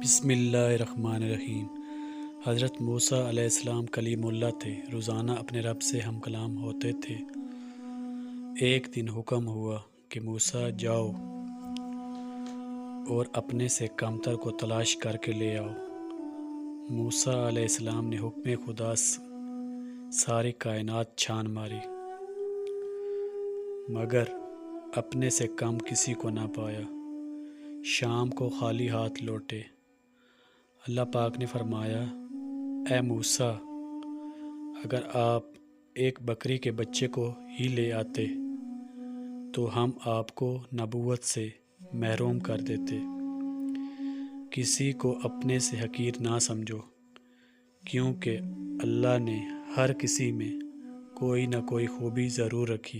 بسم اللہ الرحمن الرحیم۔ حضرت موسیٰ علیہ السلام کلیم اللہ تھے، روزانہ اپنے رب سے ہم کلام ہوتے تھے۔ ایک دن حکم ہوا کہ موسیٰ جاؤ اور اپنے سے کمتر کو تلاش کر کے لے آؤ۔ موسیٰ علیہ السلام نے حکم خدا ساری کائنات چھان ماری، مگر اپنے سے کم کسی کو نہ پایا۔ شام کو خالی ہاتھ لوٹے۔ اللہ پاک نے فرمایا، اے موسیٰ، اگر آپ ایک بکری کے بچے کو ہی لے آتے تو ہم آپ کو نبوت سے محروم کر دیتے۔ کسی کو اپنے سے حقیر نہ سمجھو، کیونکہ اللہ نے ہر کسی میں کوئی نہ کوئی خوبی ضرور رکھی۔